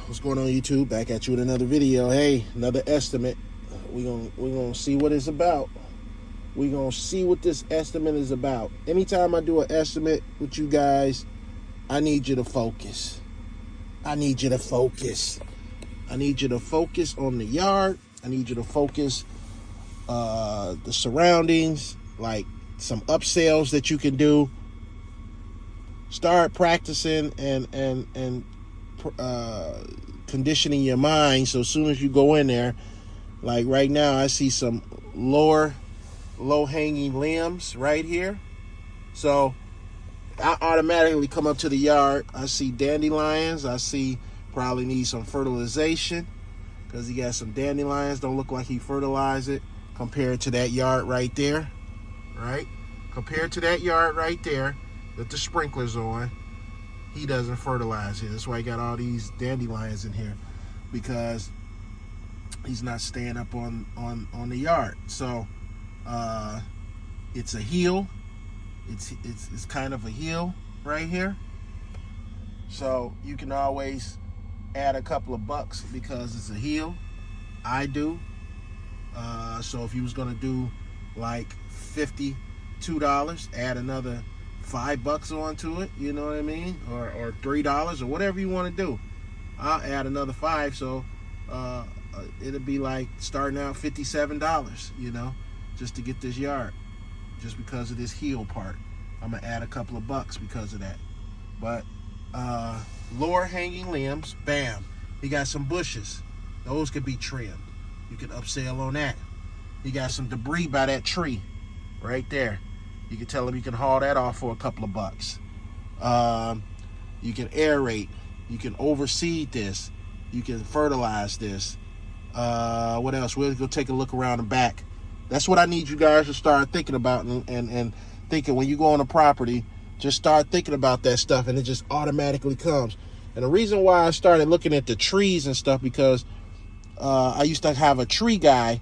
What's going on, YouTube? Back at you with another video. Hey, another estimate. We're gonna see what it's about. We're gonna see what this estimate is about. Anytime I do an estimate with you guys, I need you to focus. I need you to focus. I need you to focus on the yard. I need you to focus the surroundings, like some upsells that you can do. Start practicing and conditioning your mind, so as soon as you go in there, like right now I see some low hanging limbs right here, so I automatically come up to the yard. I see dandelions. I see probably need some fertilization because he got some dandelions. Don't look like he fertilized it compared to that yard right there, right? Compared to that yard right there with the sprinklers on, he doesn't fertilize it. That's why he got all these dandelions in here, because he's not staying up on the yard. So it's a hill. It's kind of a hill right here. So you can always add a couple of bucks because it's a hill. I do. So if you was gonna do like $52, add another $5 onto it, you know what I mean, or $3 or whatever you want to do. I'll add another $5, so it'll be like starting out $57, you know, just to get this yard, just because of this heel part. I'm gonna add a couple of bucks because of that. But lower hanging limbs, bam. He got some bushes, those could be trimmed. You can upsell on that. He got some debris by that tree right there. You can tell him you can haul that off for a couple of bucks. You can aerate. You can overseed this. You can fertilize this. What else? We'll go take a look around the back. That's what I need you guys to start thinking about and thinking when you go on a property. Just start thinking about that stuff, and it just automatically comes. And the reason why I started looking at the trees and stuff, because I used to have a tree guy,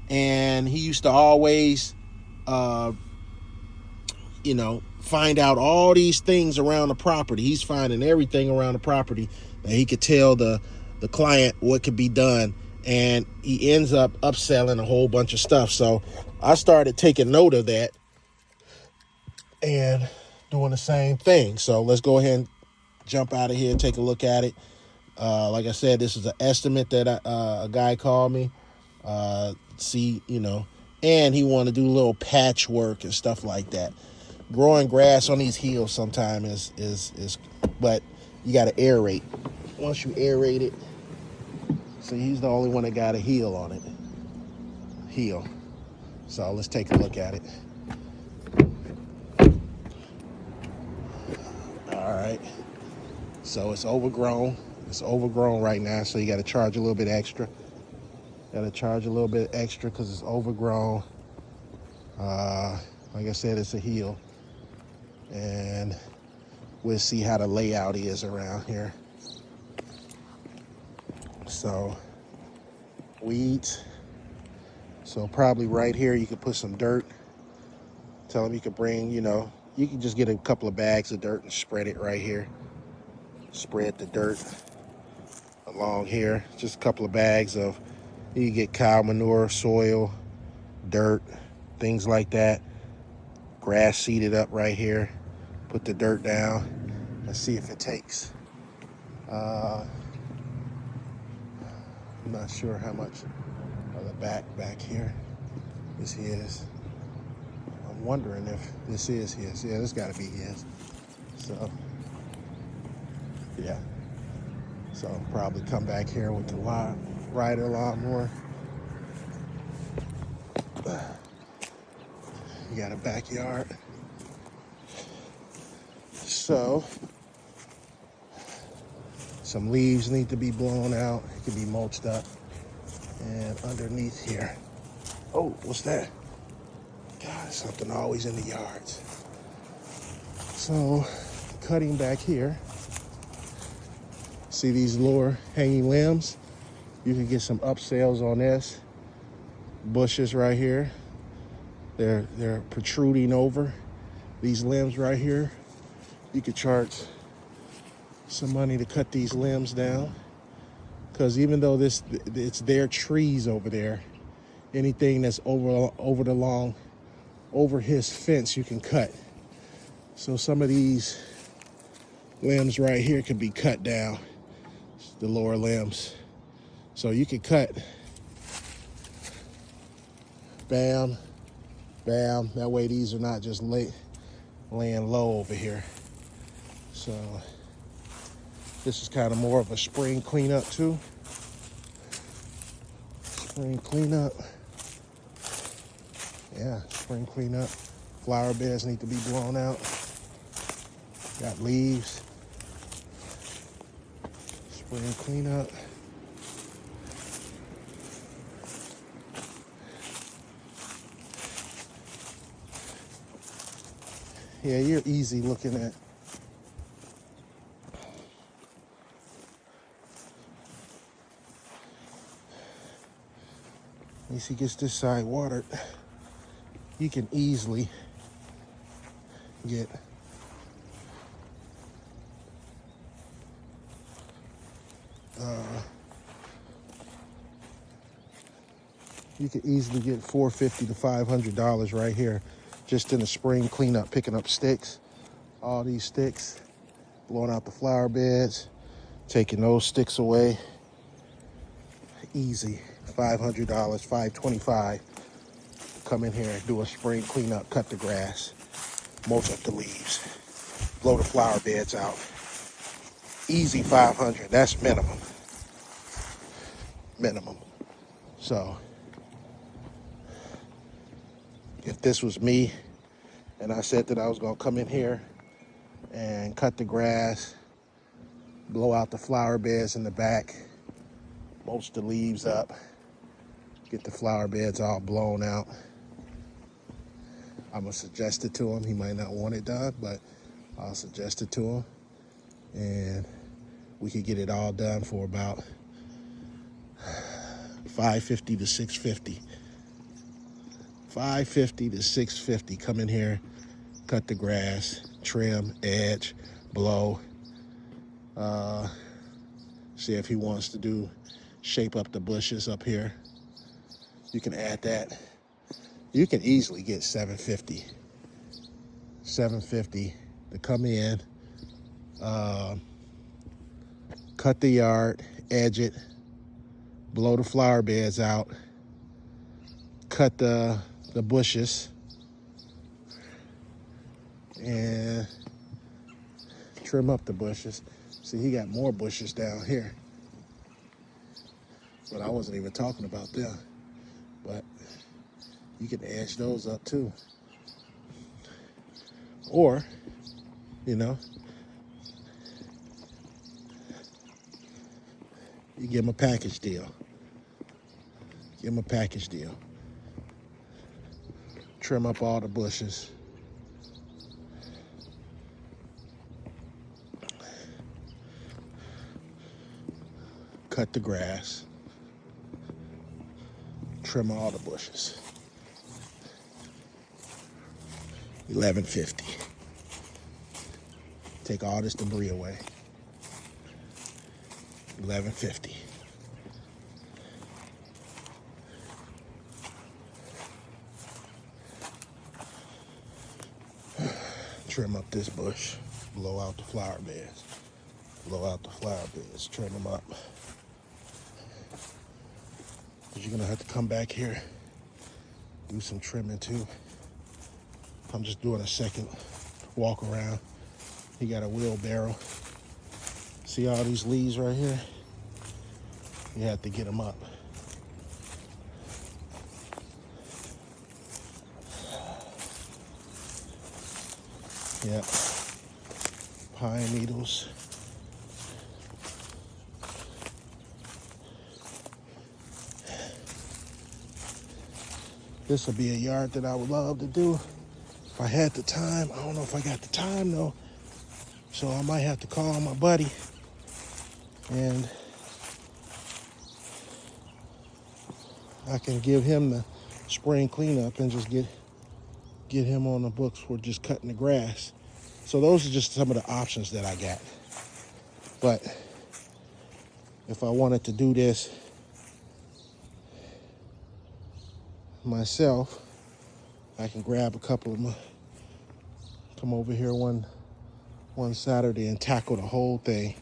and he used to always find out all these things around the property. He's finding everything around the property that he could tell the client what could be done, and he ends up upselling a whole bunch of stuff. So I started taking note of that and doing the same thing. So let's go ahead and jump out of here and take a look at it. Like I said, this is an estimate that a guy called me. And he wanted to do a little patchwork and stuff like that. Growing grass on these hills sometimes is but you got to aerate. Once you aerate it, so he's the only one that got a heel on it. Heel. So let's take a look at it. All right. So it's overgrown. It's overgrown right now, so you got to charge a little bit extra. Got to charge a little bit extra because it's overgrown. Like I said, it's a hill. And we'll see how the layout is around here. So, weeds. So probably right here you could put some dirt. Tell them you could bring, you can just get a couple of bags of dirt and spread it right here. Spread the dirt along here. Just a couple of bags of, you can get cow manure, soil, dirt, things like that. Grass seeded up right here. Put the dirt down. Let's see if it takes. I'm not sure how much of the back here is his. I'm wondering if this is his. Yeah, this got to be his. So, yeah. So I'll probably come back here with the rider lawnmower. You got a backyard. So some leaves need to be blown out. It can be mulched up. And underneath here, oh, what's that? God, something always in the yards. So cutting back here, see these lower hanging limbs? You can get some upsells on this. Bushes right here. They're protruding over these limbs right here. You could charge some money to cut these limbs down. because even though it's their trees over there, anything that's over his fence you can cut. So some of these limbs right here can be cut down, the lower limbs. So you can cut, bam, bam. That way these are not just laying low over here. So this is kind of more of a spring cleanup too. Spring cleanup. Yeah, spring cleanup. Flower beds need to be blown out. Got leaves. Spring cleanup. Yeah, you're easy looking at. At least he gets this side watered. You can easily get $450 to $500 right here, just in the spring cleanup, picking up sticks, all these sticks, blowing out the flower beds, taking those sticks away. Easy, $500, $525. Come in here, do a spring cleanup, cut the grass, mulch up the leaves, blow the flower beds out. Easy $500. That's minimum. Minimum. So if this was me and I said that I was going to come in here and cut the grass, blow out the flower beds in the back, mulch the leaves up, get the flower beds all blown out, I'm going to suggest it to him. He might not want it done, but I'll suggest it to him. And we could get it all done for about $550 to $650. $550 to $650. Come in here, cut the grass, trim, edge, blow. See if he wants to shape up the bushes up here. You can add that. You can easily get $750 to come in, cut the yard, edge it, blow the flower beds out, cut the bushes, and trim up the bushes. See, he got more bushes down here, but I wasn't even talking about them. But you can edge those up too. Or, you give him a package deal. Give him a package deal. Trim up all the bushes. Cut the grass. Trim all the bushes. $11.50. Take all this debris away. $11.50. Trim up this bush. Blow out the flower beds. Blow out the flower beds. Trim them up. But you're gonna have to come back here, do some trimming too. I'm just doing a second walk around. He got a wheelbarrow. See all these leaves right here? You have to get them up. Yep. Pine needles. This will be a yard that I would love to do if I had the time. I don't know if I got the time though. So I might have to call my buddy and I can give him the spring cleanup and just get him on the books for just cutting the grass. So those are just some of the options that I got. But if I wanted to do this myself, I can grab a couple of my, come over here one Saturday and tackle the whole thing.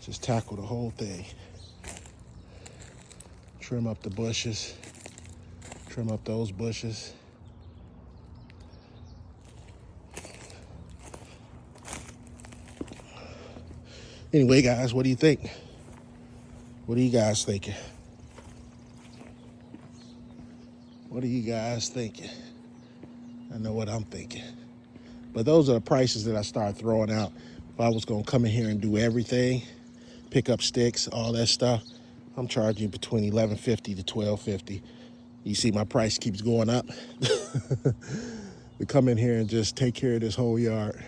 Just tackle the whole thing. Trim up the bushes. Trim up those bushes. Anyway, guys, what do you think? What are you guys thinking? What are you guys thinking? I know what I'm thinking. But those are the prices that I start throwing out. If I was going to come in here and do everything, pick up sticks, all that stuff, I'm charging between $11.50 to $12.50. You see my price keeps going up. To come in here and just take care of this whole yard.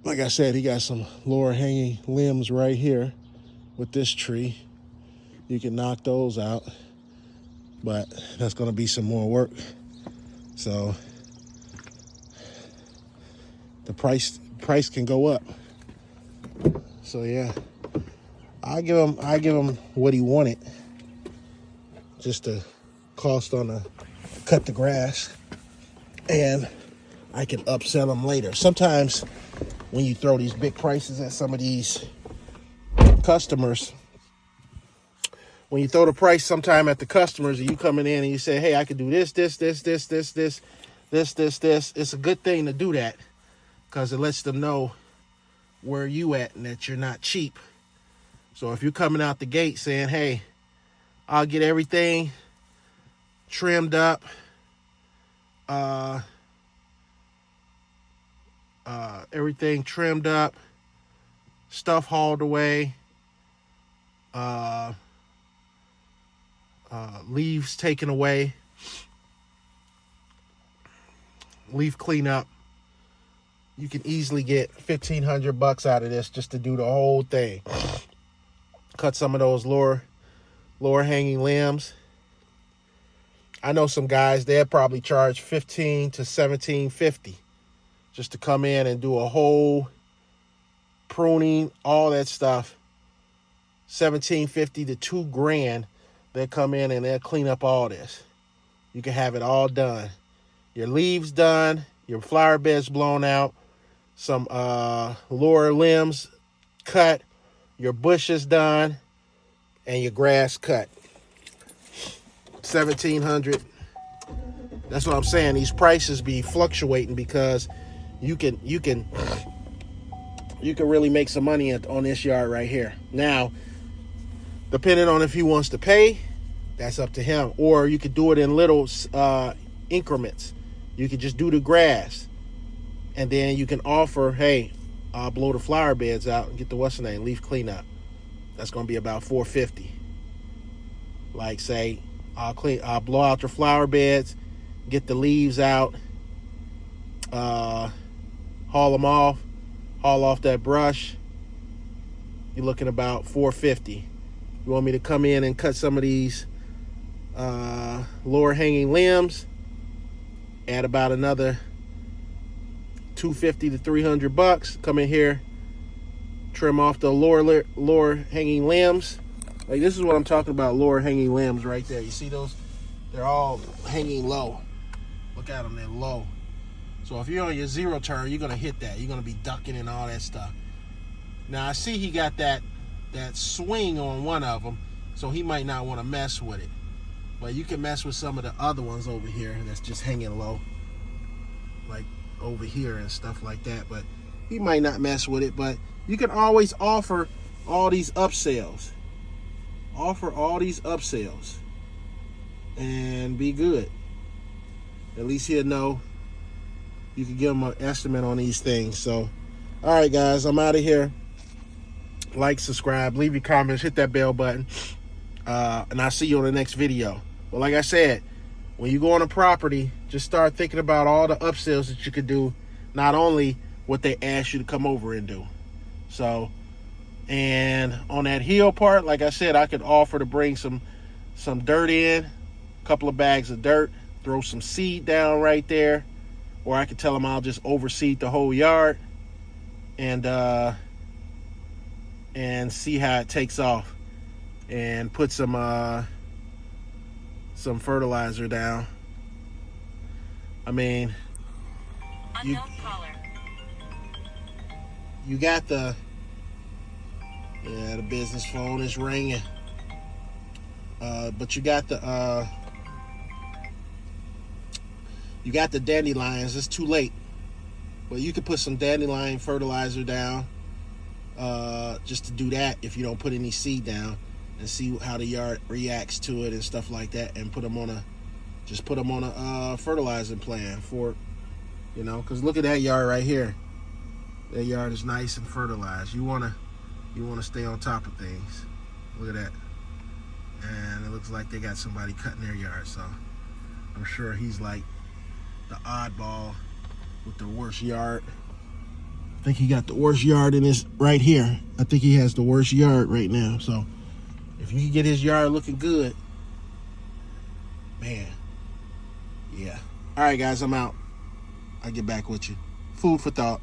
Like I said, he got some lower hanging limbs right here with this tree. You can knock those out, but that's going to be some more work. So the price can go up. So yeah, I give him what he wanted, just the cost on the cut the grass, and I can upsell him later. Sometimes when you throw these big prices at some of these customers, when you throw the price sometime at the customers and you coming in and you say, hey, I can do this, it's a good thing to do that, because it lets them know where you at and that you're not cheap. So if you're coming out the gate saying, hey, I'll get everything trimmed up, stuff hauled away, leaves taken away, leaf cleanup, you can easily get $1,500 out of this just to do the whole thing. Cut some of those lower hanging limbs. I know some guys, they'll probably charge $15 to $17.50 just to come in and do a whole pruning, all that stuff. $17.50 to $2,000. They'll come in and they'll clean up all this. You can have it all done. Your leaves done, your flower beds blown out, some lower limbs cut, your bushes done, and your grass cut. $1,700. That's what I'm saying. These prices be fluctuating because you can really make some money on this yard right here. Now, depending on if he wants to pay, that's up to him. Or you could do it in little increments. You could just do the grass, and then you can offer, hey, I'll blow the flower beds out and get the leaf cleanup. That's going to be about $4.50. Like, say, I'll blow out your flower beds, get the leaves out, haul off that brush. You're looking about $4.50. You want me to come in and cut some of these lower hanging limbs, add about another $250 to $300. Come in here, trim off the lower hanging limbs. Like, this is what I'm talking about, lower hanging limbs right there. You see those? They're all hanging low. Look at them, they're low. So if you're on your zero turn, you're going to hit that. You're going to be ducking and all that stuff. Now, I see he got that swing on one of them, so he might not want to mess with it. But you can mess with some of the other ones over here that's just hanging low, like over here and stuff like that. But he might not mess with it. But you can always offer all these upsells. Offer all these upsells and be good. At least he'll know. You can give him an estimate on these things. So, all right, guys, I'm out of here. Like, subscribe, leave your comments, hit that bell button, and I'll see you on the next video. But like I said, when you go on a property, just start thinking about all the upsells that you could do, not only what they ask you to come over and do. So, and on that hill part, like I said, I could offer to bring some dirt in, a couple of bags of dirt, throw some seed down right there, or I could tell them I'll just overseed the whole yard, and and see how it takes off, and put some fertilizer down. I mean, you got the business phone is ringing. But you got the dandelions. It's too late, but you could put some dandelion fertilizer down, just to do that if you don't put any seed down, and see how the yard reacts to it and stuff like that, and put them on a fertilizing plan for, because look at that yard right here. That yard is nice and fertilized. You wanna stay on top of things. Look at that. And it looks like they got somebody cutting their yard, so I'm sure he's like the oddball with the worst yard. I think he got the worst yard in this right here. I think he has the worst yard right now. So if you can get his yard looking good, man, yeah. All right, guys, I'm out. I'll get back with you. Food for thought.